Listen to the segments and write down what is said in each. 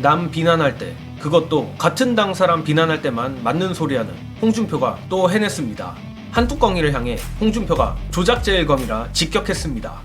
남 비난할 때, 그것도 같은 당 사람 비난할 때만 맞는 소리 하는 홍준표가 또 해냈습니다. 한뚜껑이를 향해 홍준표가 조작제일검이라 직격했습니다.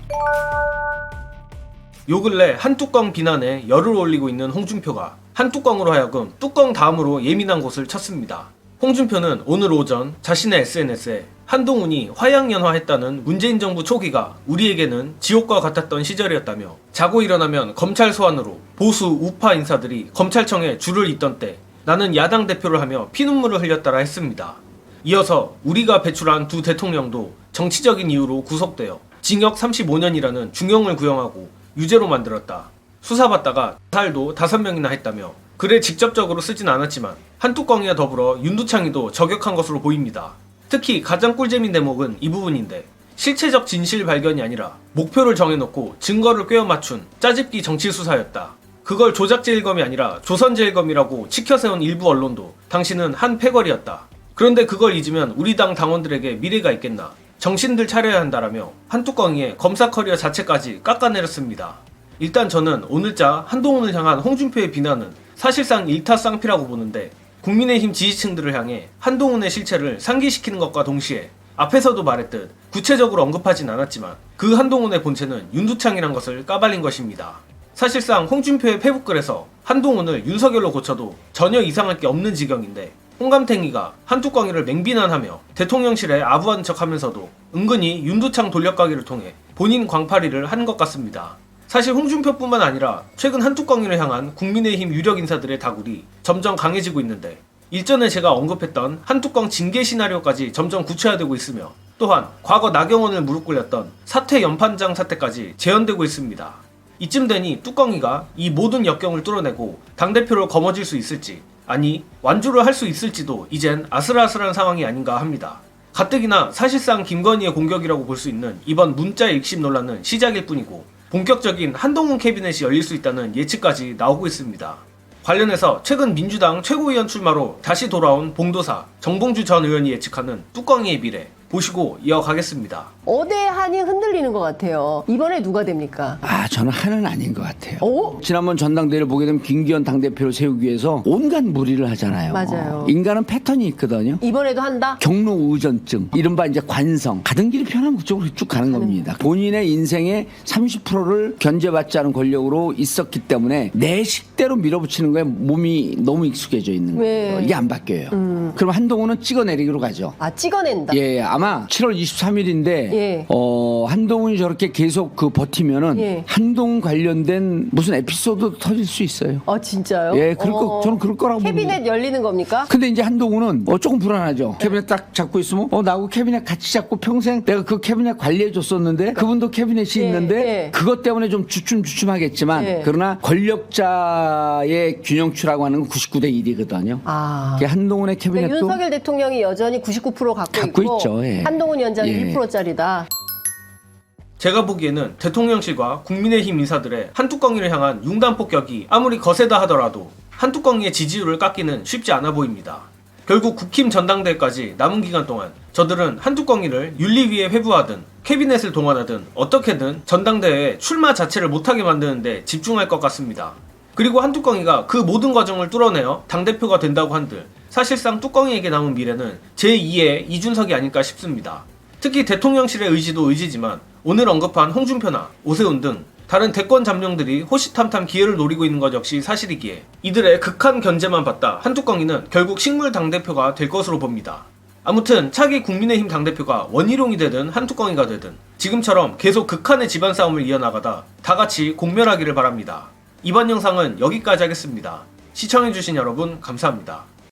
요 근래 한뚜껑 비난에 열을 올리고 있는 홍준표가 한뚜껑으로 하여금 뚜껑 다음으로 예민한 곳을 쳤습니다. 홍준표는 오늘 오전 자신의 SNS에 한동훈이 화양연화했다는 문재인 정부 초기가 우리에게는 지옥과 같았던 시절이었다며, 자고 일어나면 검찰 소환으로 보수 우파 인사들이 검찰청에 줄을 잇던 때 나는 야당 대표를 하며 피눈물을 흘렸다라 했습니다. 이어서 우리가 배출한 두 대통령도 정치적인 이유로 구속되어 징역 35년이라는 중형을 구형하고 유죄로 만들었다. 수사받다가 자살도 5명이나 했다며, 글에 직접적으로 쓰진 않았지만 한뚜껑이와 더불어 윤두창이도 저격한 것으로 보입니다. 특히 가장 꿀잼인 대목은 이 부분인데, 실체적 진실 발견이 아니라 목표를 정해놓고 증거를 꿰어 맞춘 짜집기 정치수사였다. 그걸 조작제일검이 아니라 조선제일검이라고 치켜세운 일부 언론도 당신은 한 패거리였다. 그런데 그걸 잊으면 우리 당 당원들에게 미래가 있겠나, 정신들 차려야 한다라며 한뚜껑이의 검사 커리어 자체까지 깎아내렸습니다. 일단 저는 오늘자 한동훈을 향한 홍준표의 비난은 사실상 일타쌍피라고 보는데, 국민의힘 지지층들을 향해 한동훈의 실체를 상기시키는 것과 동시에 앞에서도 말했듯 구체적으로 언급하진 않았지만 그 한동훈의 본체는 윤두창이란 것을 까발린 것입니다. 사실상 홍준표의 페북글에서 한동훈을 윤석열로 고쳐도 전혀 이상할 게 없는 지경인데, 홍감탱이가 한뚜껑이를 맹비난하며 대통령실에 아부한 척하면서도 은근히 윤두창 돌려가기를 통해 본인 광파리를 한 것 같습니다. 사실 홍준표뿐만 아니라 최근 한뚜껑이를 향한 국민의힘 유력 인사들의 다굴이 점점 강해지고 있는데, 일전에 제가 언급했던 한뚜껑 징계 시나리오까지 점점 구체화되고 있으며, 또한 과거 나경원을 무릎 꿇렸던 사퇴 연판장 사태까지 재현되고 있습니다. 이쯤 되니 뚜껑이가 이 모든 역경을 뚫어내고 당대표를 거머쥘 수 있을지, 아니 완주를 할 수 있을지도 이젠 아슬아슬한 상황이 아닌가 합니다. 가뜩이나 사실상 김건희의 공격이라고 볼 수 있는 이번 문자 읽심 논란은 시작일 뿐이고, 본격적인 한동훈 캐비넷이 열릴 수 있다는 예측까지 나오고 있습니다. 관련해서 최근 민주당 최고위원 출마로 다시 돌아온 봉도사 정봉주 전 의원이 예측하는 뚜껑이의 미래 보시고 이어가겠습니다. 어대 한이 흔들리는 것 같아요. 이번에 누가 됩니까? 저는 한은 아닌 것 같아요. 오? 지난번 전당대회를 보게 되면 김기현 당대표를 세우기 위해서 온갖 무리를 하잖아요. 맞아요. 인간은 패턴이 있거든요. 이번에도 한다? 경로 우전증, 이른바 이제 관성, 가던 길이 편하면 그쪽으로 쭉 가는 겁니다. 본인의 인생의 30%를 견제받지 않은 권력으로 있었기 때문에 내 식대로 밀어붙이는 거에 몸이 너무 익숙해져 있는 거예요. 이게 안 바뀌어요. 그럼 한동훈은 찍어내리기로 가죠. 찍어낸다. 예, 아마 7월 23일인데 예. 한동훈이 저렇게 계속 버티면은 예. 한동훈 관련된 무슨 에피소드 터질 수 있어요. 진짜요? 예, 저는 그럴 거라고 캐비넷 봅니다. 열리는 겁니까? 근데 이제 한동훈은 조금 불안하죠. 캐비넷 딱 잡고 있으면 나하고 캐비넷 같이 잡고 평생 내가 그 캐비넷 관리해 줬었는데 그분도 캐비넷이 있는데 그것 때문에 좀 주춤주춤하겠지만 그러나 권력자의 균형추라고 하는 건 99대 1이거든요. 한동훈의 캐비넷도 윤석열 대통령이 여전히 99% 갖고 있고 있죠. 예. 한동훈 위원장이 예. 1%짜리다. 제가 보기에는 대통령실과 국민의힘 인사들의 한뚜껑이를 향한 융단 폭격이 아무리 거세다 하더라도 한뚜껑이의 지지율을 깎기는 쉽지 않아 보입니다. 결국 국힘 전당대회까지 남은 기간 동안 저들은 한뚜껑이를 윤리위에 회부하든 캐비넷을 동원하든 어떻게든 전당대회에 출마 자체를 못하게 만드는 데 집중할 것 같습니다. 그리고 한뚜껑이가 그 모든 과정을 뚫어내어 당대표가 된다고 한들 사실상 뚜껑이에게 남은 미래는 제2의 이준석이 아닐까 싶습니다. 특히 대통령실의 의지도 의지지만 오늘 언급한 홍준표나 오세훈 등 다른 대권 잠룡들이 호시탐탐 기회를 노리고 있는 것 역시 사실이기에 이들의 극한 견제만 받다 한뚜껑이는 결국 식물 당대표가 될 것으로 봅니다. 아무튼 차기 국민의힘 당대표가 원희룡이 되든 한뚜껑이가 되든 지금처럼 계속 극한의 집안 싸움을 이어나가다 다같이 공멸하기를 바랍니다. 이번 영상은 여기까지 하겠습니다. 시청해주신 여러분 감사합니다.